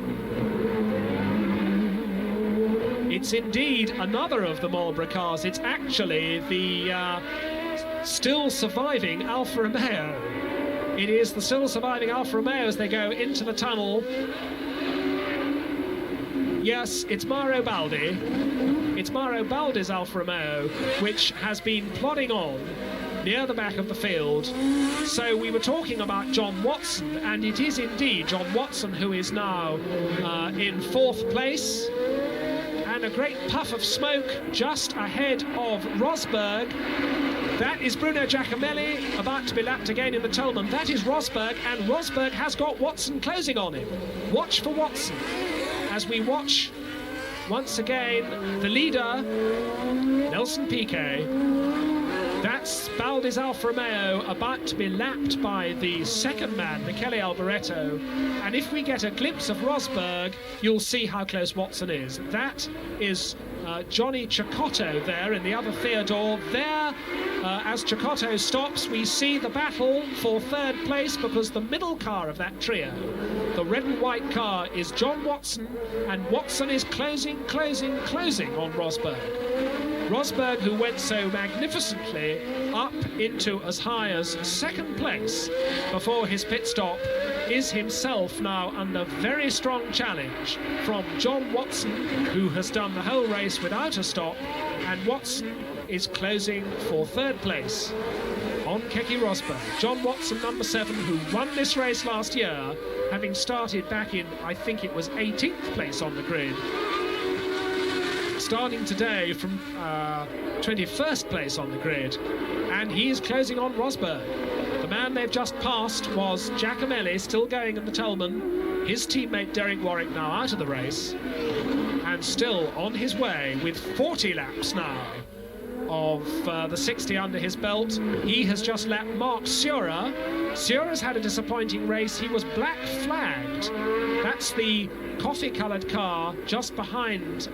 it's indeed another of the Marlboro cars. It's actually the still surviving Alfa Romeo. It is the still surviving Alfa Romeo as they go into the tunnel. Yes, it's Mauro Baldi. It's Mauro Baldi's Alfa Romeo, which has been plodding on near the back of the field. So we were talking about John Watson, and it is indeed John Watson who is now in fourth place. And a great puff of smoke just ahead of Rosberg. That is Bruno Giacomelli, about to be lapped again in the Tolman. That is Rosberg, and Rosberg has got Watson closing on him. Watch for Watson as we watch once again the leader, Nelson Piquet, That's Baldi's Alfa Romeo about to be lapped by the second man, Michele Alboreto. And if we get a glimpse of Rosberg, you'll see how close Watson is. That is Johnny Cecotto there in the other Theodore. There, as Cecotto stops, we see the battle for third place, because the middle car of that trio, the red and white car, is John Watson, and Watson is closing on Rosberg. Rosberg, who went so magnificently up into as high as second place before his pit stop, is himself now under very strong challenge from John Watson, who has done the whole race without a stop, and Watson is closing for third place on Keke Rosberg. John Watson, number 7, who won this race last year, having started back in, I think it was 18th place on the grid, starting today from 21st place on the grid, and he is closing on Rosberg. The man they've just passed was Giacomelli, still going in the Tolman. His teammate Derek Warwick now out of the race, and still on his way with 40 laps now of the 60 under his belt. He has just lapped Mark Sura. Sura's had a disappointing race. He was black flagged. That's the coffee-coloured car just behind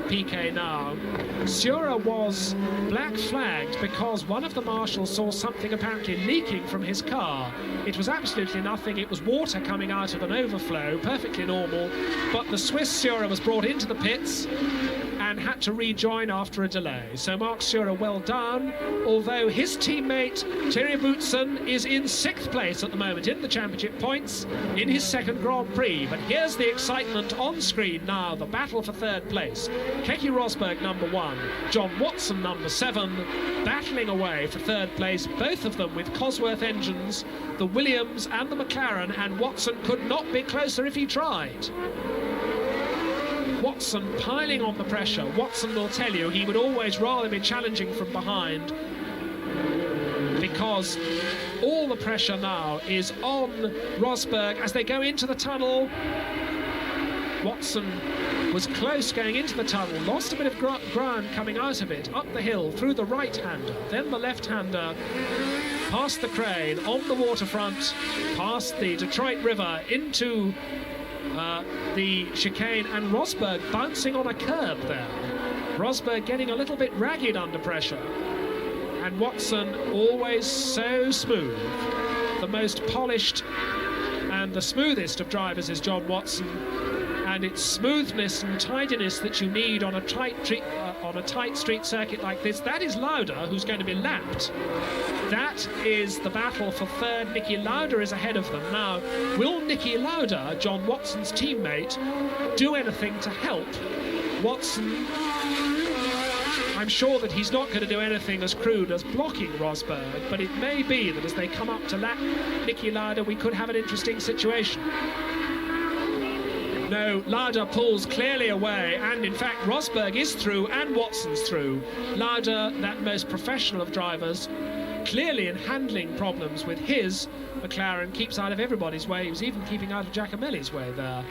Piquet now. Sura was black flagged because one of the marshals saw something apparently leaking from his car. It was absolutely nothing. It was water coming out of an overflow, perfectly normal. But the Swiss Sura was brought into the pits and had to rejoin after a delay. So Mark Sura well down, although his teammate Thierry Boutsen is in 6th place at the moment in the championship points in his second Grand Prix. But here's the excitement on screen now, the battle for third place. Keke Rosberg, number 1, John Watson, number 7, battling away for third place, both of them with Cosworth engines, the Williams and the McLaren, and Watson could not be closer if he tried. Watson piling on the pressure. Watson will tell you he would always rather be challenging from behind, because all the pressure now is on Rosberg as they go into the tunnel. Watson was close going into the tunnel, lost a bit of ground coming out of it, up the hill through the right-hander, then the left-hander, past the crane, on the waterfront, past the Detroit River, into the chicane, and Rosberg bouncing on a curb there. Rosberg getting a little bit ragged under pressure, and Watson always so smooth. The most polished and the smoothest of drivers is John Watson, and it's smoothness and tidiness that you need on a tight street circuit like this. That is Lauda, who's going to be lapped. That is the battle for third. Niki Lauda is ahead of them. Now, will Niki Lauda, John Watson's teammate, do anything to help Watson? I'm sure that he's not going to do anything as crude as blocking Rosberg, but it may be that as they come up to lap Niki Lauda, we could have an interesting situation. No, Lauda pulls clearly away, and in fact Rosberg is through and Watson's through. Lauda, that most professional of drivers, clearly in handling problems with his McLaren, keeps out of everybody's way. He was even keeping out of Giacomelli's way there.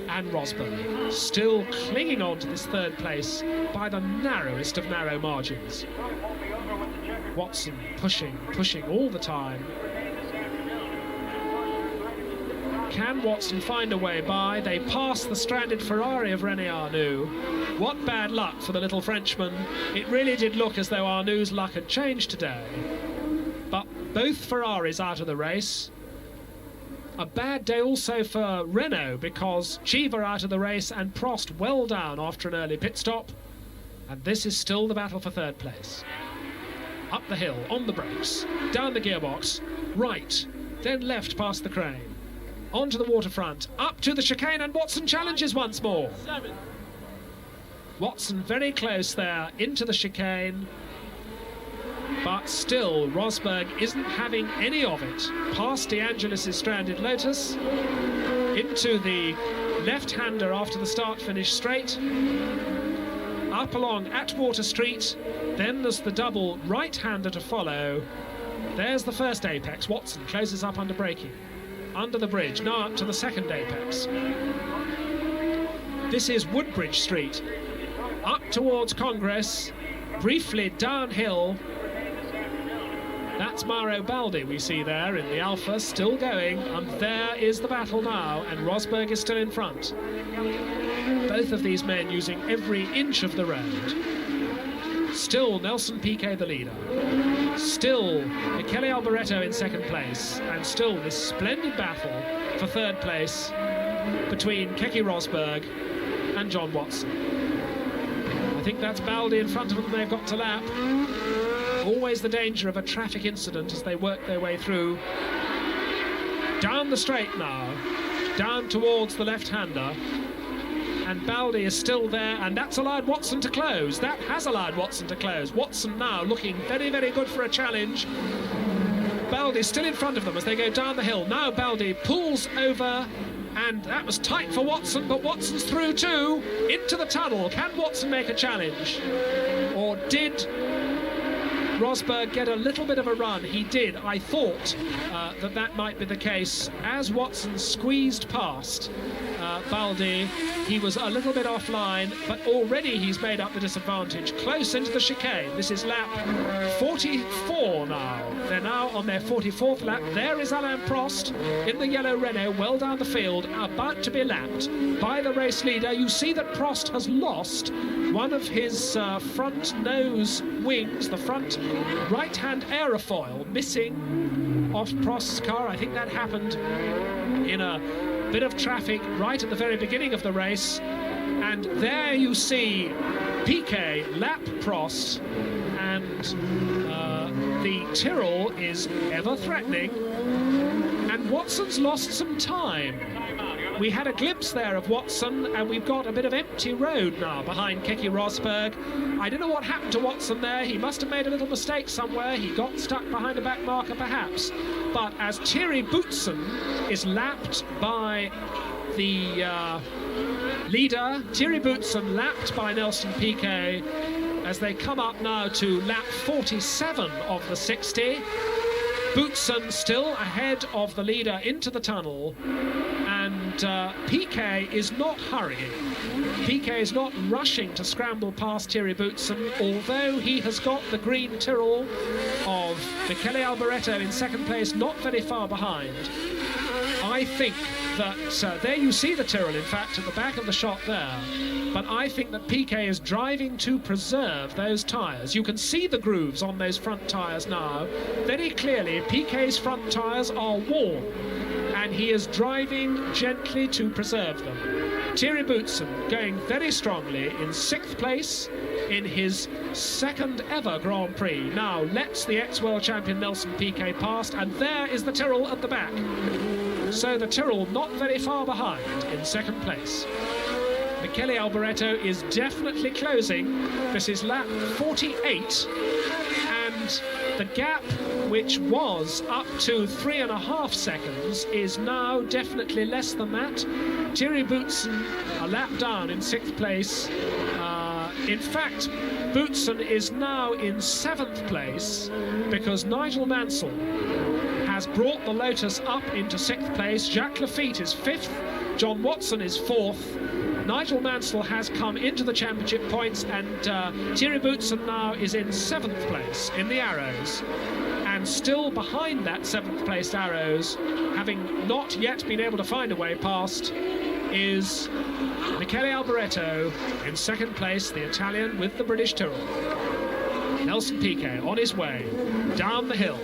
And Rosberg still clinging on to this third place by the narrowest of narrow margins. Watson pushing all the time. Can Watson find a way by? They pass the stranded Ferrari of René Arnoux. What bad luck for the little Frenchman. It really did look as though Arnoux' luck had changed today. But both Ferraris out of the race. A bad day also for Renault, because Cheever out of the race and Prost well down after an early pit stop. And this is still the battle for third place. Up the hill, on the brakes, down the gearbox, right, then left past the crane. Onto the waterfront, up to the chicane, and Watson challenges once more. Watson very close there, into the chicane, but still Rosberg isn't having any of it. Past De Angelis' stranded Lotus, into the left-hander after the start-finish straight, up along Atwater Street, then there's the double right-hander to follow. There's the first apex. Watson closes up under braking. Under the bridge, now up to the second apex. This is Woodbridge Street, up towards Congress, briefly downhill. That's Mauro Baldi we see there in the Alfa, still going, and there is the battle now, and Rosberg is still in front. Both of these men using every inch of the road. Still Nelson Piquet the leader. Still Michele Alboreto in second place, and still this splendid battle for third place between Keke Rosberg and John Watson. I think that's Baldi in front of them. They've got to lap. Always the danger of a traffic incident as they work their way through. Down the straight now, down towards the left-hander. And Baldi is still there, and that's allowed Watson to close. That has allowed Watson to close. Watson now looking very, very good for a challenge. Baldi still in front of them as they go down the hill. Now Baldi pulls over, and that was tight for Watson, but Watson's through too, into the tunnel. Can Watson make a challenge? Or did Rosberg get a little bit of a run? He did. I thought that might be the case. As Watson squeezed past Baldi, he was a little bit offline, but already he's made up the disadvantage. Close into the chicane. This is lap 44 now. They're now on their 44th lap. There is Alain Prost in the yellow Renault, well down the field, about to be lapped by the race leader. You see that Prost has lost one of his front nose wings, the front right-hand aerofoil, missing off Prost's car. I think that happened in a bit of traffic right at the very beginning of the race. And there you see Piquet lap Prost, and the Tyrrell is ever threatening, and Watson's lost some time. We had a glimpse there of Watson, and we've got a bit of empty road now behind Keke Rosberg. I don't know what happened to Watson there. He must have made a little mistake somewhere. He got stuck behind a back marker perhaps. But as Thierry Boutsen is lapped by the leader, Thierry Boutsen lapped by Nelson Piquet as they come up now to lap 47 of the 60. Boutsen still ahead of the leader into the tunnel, and Piquet is not hurrying. Piquet is not rushing to scramble past Thierry Boutsen, although he has got the green Tyrrell of Michele Alboreto in second place, not very far behind. I think that there you see the Tyrrell, in fact, at the back of the shot there. But I think that Piquet is driving to preserve those tyres. You can see the grooves on those front tyres now. Very clearly, Piquet's front tyres are worn, and he is driving gently to preserve them. Thierry Boutsen going very strongly in 6th place in his second ever Grand Prix. Now lets the ex-world champion Nelson Piquet past, and there is the Tyrrell at the back. So the Tyrrell not very far behind in second place. Michele Alboreto is definitely closing. This is lap 48, and the gap, which was up to 3.5 seconds, is now definitely less than that. Thierry Boutsen a lap down in 6th place. In fact, Boutsen is now in 7th place because Nigel Mansell has brought the Lotus up into 6th place. Jacques Lafitte is 5th. John Watson is 4th. Nigel Mansell has come into the championship points, and Thierry Boutsen now is in 7th place in the Arrows. And still behind that 7th place Arrows, having not yet been able to find a way past, is Michele Alboreto in 2nd place, the Italian with the British Tyrrell. Nelson Piquet on his way down the hill.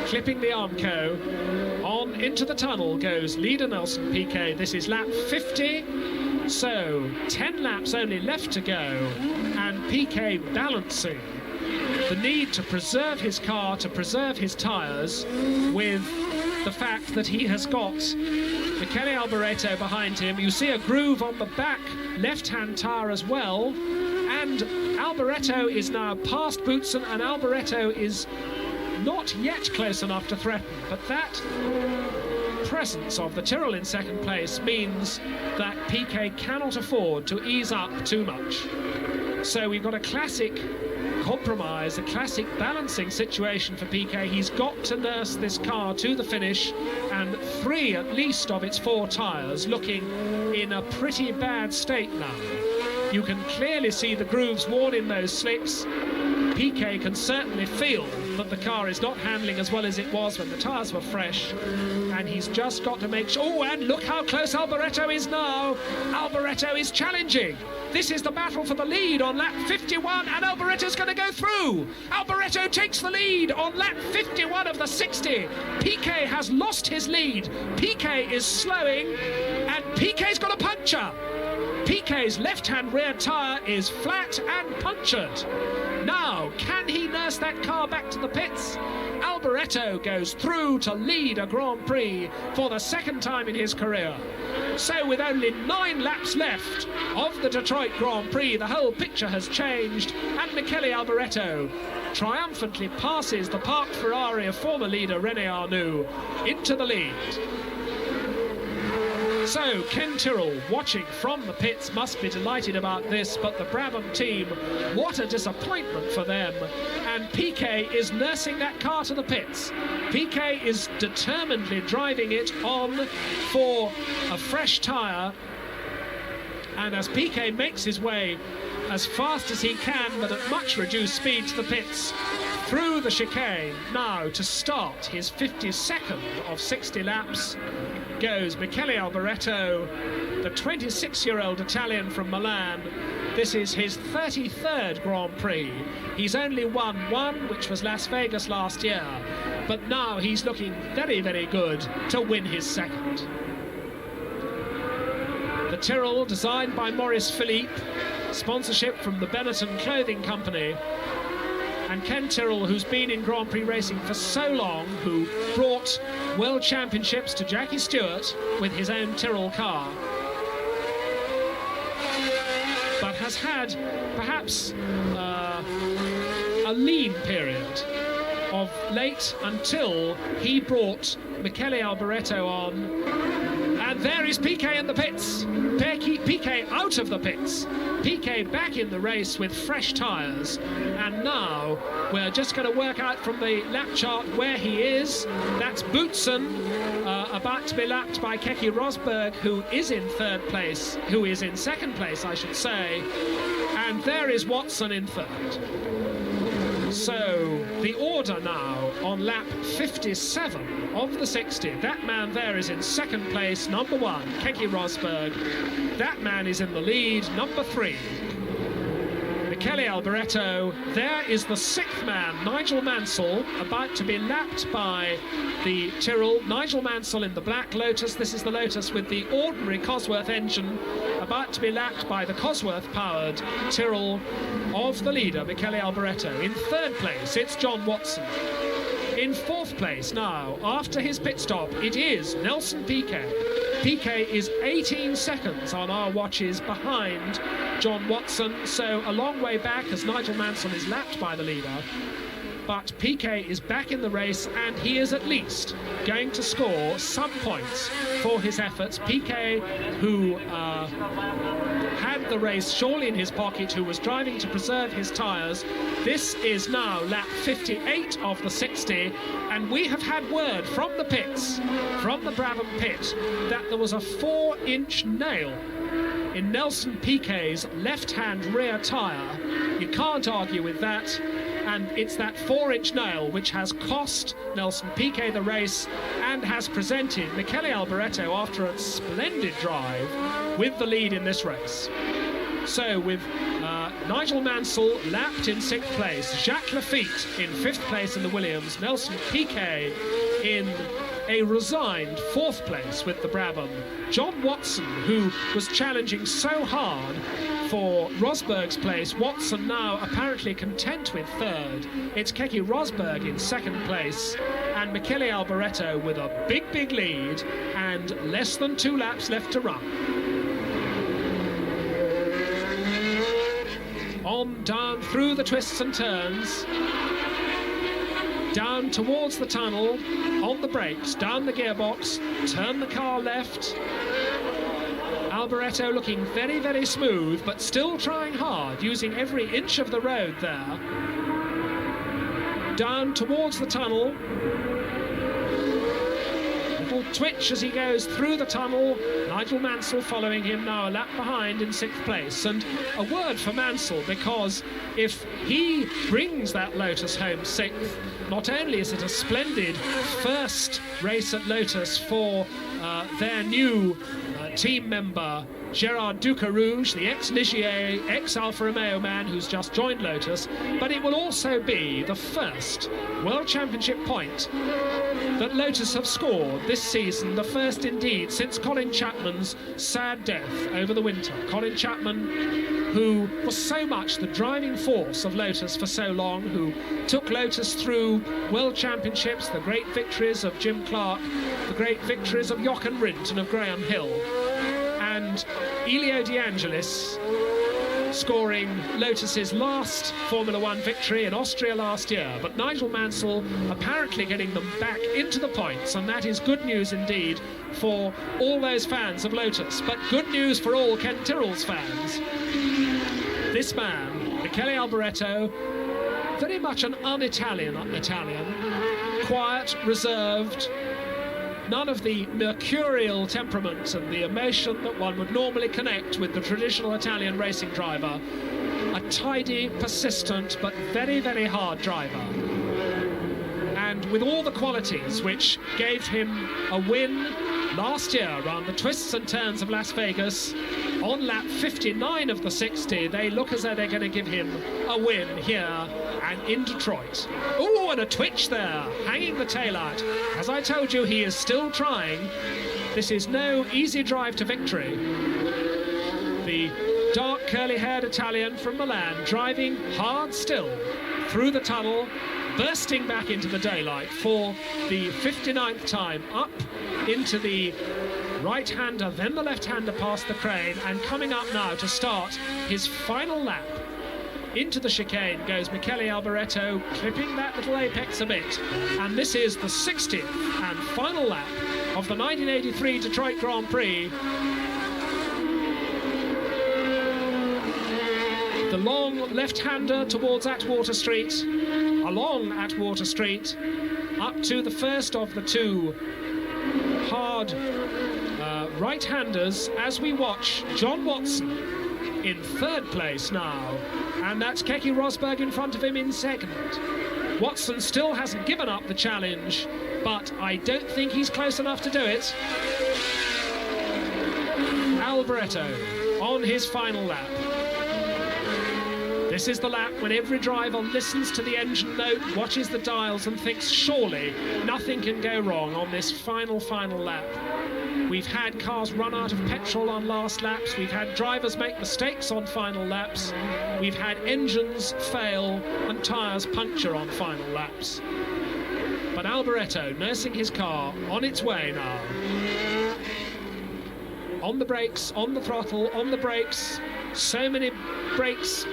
Clipping the Armco, on into the tunnel goes leader Nelson Piquet. This is lap 50, so 10 laps only left to go, and Piquet balancing the need to preserve his car, to preserve his tyres, with the fact that he has got Michele Alboreto behind him. You see a groove on the back left-hand tyre as well, and Alboreto is now past Boutsen, and Alboreto is not yet close enough to threaten, but that presence of the Tyrrell in 2nd place means that Piquet cannot afford to ease up too much. So we've got a classic compromise, a classic balancing situation for Piquet. He's got to nurse this car to the finish, and 3 at least of its 4 tyres looking in a pretty bad state now. You can clearly see the grooves worn in those slicks. Piquet can certainly feel that the car is not handling as well as it was when the tyres were fresh, and he's just got to make sure. Oh, and look how close Alboreto is now. Alboreto is challenging. This is the battle for the lead on lap 51, and Alboreto's going to go through. Alboreto takes the lead on lap 51 of the 60. Piquet has lost his lead. Piquet is slowing, and Piquet's got a puncture. Piquet's left-hand rear tyre is flat and punctured. Now, can he nurse that car back to the pits? Alboreto goes through to lead a Grand Prix for the 2nd time in his career. So with only 9 laps left of the Detroit Grand Prix, the whole picture has changed, and Michele Alboreto triumphantly passes the parked Ferrari of former leader René Arnoux into the lead. So Ken Tyrrell, watching from the pits, must be delighted about this, but the Brabham team, what a disappointment for them. And Piquet is nursing that car to the pits. Piquet is determinedly driving it on for a fresh tyre, and as Piquet makes his way as fast as he can, but at much reduced speed, to the pits, through the chicane, now to start his 52nd of 60 laps, goes Michele Alboreto, the 26-year-old Italian from Milan. This is his 33rd Grand Prix. He's only won 1, which was Las Vegas last year, but now he's looking very, very good to win his 2nd. The Tyrrell, designed by Maurice Philippe, sponsorship from the Benetton Clothing Company, and Ken Tyrrell, who's been in Grand Prix racing for so long, who brought World Championships to Jackie Stewart with his own Tyrrell car, but has had perhaps a lean period of late until he brought Michele Alboreto on. And there is Piquet in the pits. Piquet out of the pits. Piquet back in the race with fresh tyres. And now we're just going to work out from the lap chart where he is. That's Boutsen, about to be lapped by Keke Rosberg, who is in 3rd place, who is in 2nd place, I should say. And there is Watson in 3rd. So the order now on lap 57 of the 60. That man there is in 2nd place, number 1, Keke Rosberg. That man is in the lead, number 3, Michele Alboreto. There is the 6th man, Nigel Mansell, about to be lapped by the Tyrrell. Nigel Mansell in the black Lotus. This is the Lotus with the ordinary Cosworth engine, about to be lapped by the Cosworth-powered Tyrrell of the leader, Michele Alboreto. In 3rd place, it's John Watson. In 4th place now, after his pit stop, it is Nelson Piquet. Piquet is 18 seconds on our watches behind John Watson, so a long way back as Nigel Mansell is lapped by the leader. But Piquet is back in the race, and he is at least going to score some points for his efforts. Piquet, who had the race surely in his pocket, who was driving to preserve his tyres. This is now lap 58 of the 60, and we have had word from the pits, from the Brabham pit, that there was a 4-inch nail in Nelson Piquet's left-hand rear tyre. You can't argue with that. And it's that 4-inch nail which has cost Nelson Piquet the race and has presented Michele Alboreto, after a splendid drive, with the lead in this race. So with Nigel Mansell lapped in 6th place, Jacques Lafitte in 5th place in the Williams, Nelson Piquet in a resigned 4th place with the Brabham, John Watson, who was challenging so hard for Rosberg's place. Watson now apparently content with 3rd. It's Keke Rosberg in 2nd place, and Michele Alboreto with a big lead and less than 2 laps left to run. On down through the twists and turns, down towards the tunnel, on the brakes, down the gearbox, turn the car left. Alboreto looking very, very smooth, but still trying hard, using every inch of the road there. Down towards the tunnel. Little twitch as he goes through the tunnel. Nigel Mansell following him, now a lap behind in 6th place. And a word for Mansell, because if he brings that Lotus home 6th, not only is it a splendid first race at Lotus for their new team member Gerard Ducarouge, the ex-Ligier, ex-Alfa Romeo man who's just joined Lotus, but it will also be the first World Championship point that Lotus have scored this season, the first indeed since Colin Chapman's sad death over the winter. Colin Chapman, who was so much the driving force of Lotus for so long, who took Lotus through World Championships, the great victories of Jim Clark, the great victories of Jochen Rindt and of Graham Hill, and Elio De Angelis scoring Lotus's last Formula One victory in Austria last year. But Nigel Mansell apparently getting them back into the points, and that is good news indeed for all those fans of Lotus, but good news for all Ken Tyrrell's fans. This man, Michele Alboreto, very much an un-Italian quiet, reserved, none of the mercurial temperament and the emotion that one would normally connect with the traditional Italian racing driver. A tidy, persistent, but very, very hard driver. And with all the qualities which gave him a win last year around the twists and turns of Las Vegas, on lap 59 of the 60, they look as though they're going to give him a win here and in Detroit. Oh, and a twitch there, hanging the tail out. As I told you, he is still trying. This is no easy drive to victory. The dark curly-haired Italian from Milan driving hard still through the tunnel, bursting back into the daylight for the 59th time up into the right-hander, then the left-hander past the crane, and coming up now to start his final lap. Into the chicane goes Michele Alboreto, clipping that little apex a bit. And this is the 60th and final lap of the 1983 Detroit Grand Prix. The long left-hander towards Atwater Street, along Atwater Street, up to the first of the two hard right-handers as we watch John Watson in 3rd place now, and that's Keke Rosberg in front of him in 2nd. Watson still hasn't given up the challenge, but I don't think he's close enough to do it. Alboreto on his final lap. This is the lap when every driver listens to the engine note, watches the dials and thinks, surely nothing can go wrong on this final lap. We've had cars run out of petrol on last laps. We've had drivers make mistakes on final laps. We've had engines fail and tyres puncture on final laps. But Alboreto nursing his car on its way now. On the brakes, on the throttle, on the brakes. So many brakes,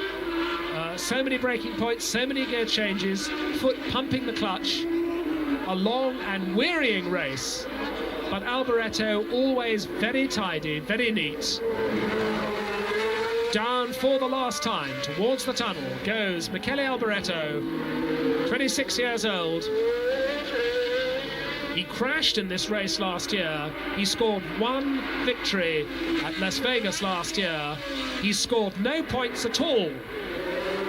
so many braking points, so many gear changes. Foot pumping the clutch. A long and wearying race. But Alboreto always very tidy, very neat. Down for the last time towards the tunnel goes Michele Alboreto, 26 years old. He crashed in this race last year. He scored 1 victory at Las Vegas last year. He scored no points at all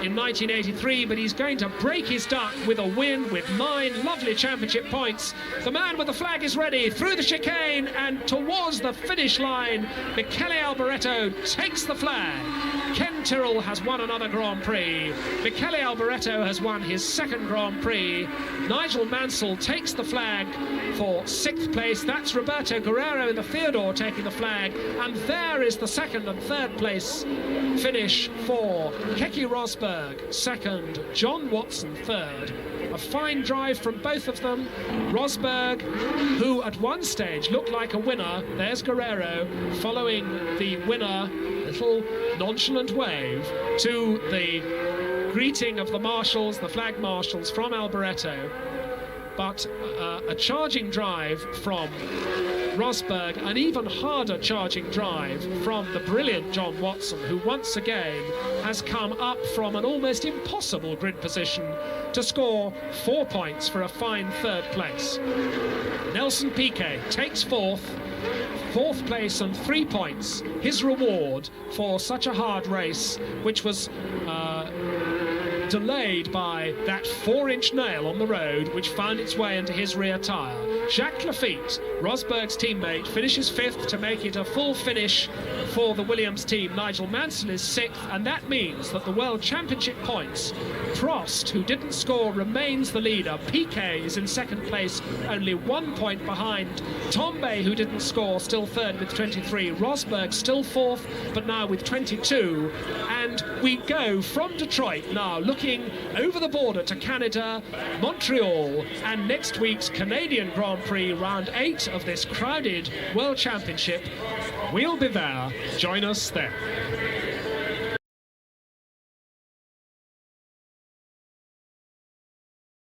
in 1983, but he's going to break his duck with a win with 9 lovely championship points. The man with the flag is ready through the chicane and towards the finish line. Michele Alboreto takes the flag. Ken Tyrrell has won another Grand Prix. Michele Alboreto has won his 2nd Grand Prix. Nigel Mansell takes the flag for 6th place. That's Roberto Guerrero in the Theodore taking the flag. And there is the 2nd and 3rd place finish for Keke Rosberg 2nd, John Watson 3rd. A fine drive from both of them. Rosberg, who at one stage looked like a winner, there's Guerrero following the winner, little nonchalant wave to the greeting of the marshals, the flag marshals from Alboreto. But a charging drive from Rosberg, an even harder charging drive from the brilliant John Watson, who once again has come up from an almost impossible grid position to score 4 points for a fine third place. Nelson Piquet takes fourth place and 3 points, his reward for such a hard race, which was delayed by that 4-inch nail on the road which found its way into his rear tyre. Jacques Lafitte, Rosberg's teammate, finishes 5th to make it a full finish for the Williams team. Nigel Mansell is 6th, and that means that the World Championship points, Prost, who didn't score, remains the leader. Piquet is in 2nd place, only 1 point behind. Tombe, who didn't score, still 3rd with 23. Rosberg still 4th, but now with 22. And we go from Detroit now, looking over the border to Canada, Montreal, and next week's Canadian Grand Prix, round 8 of this crowded World Championship. We'll be there. Join us then.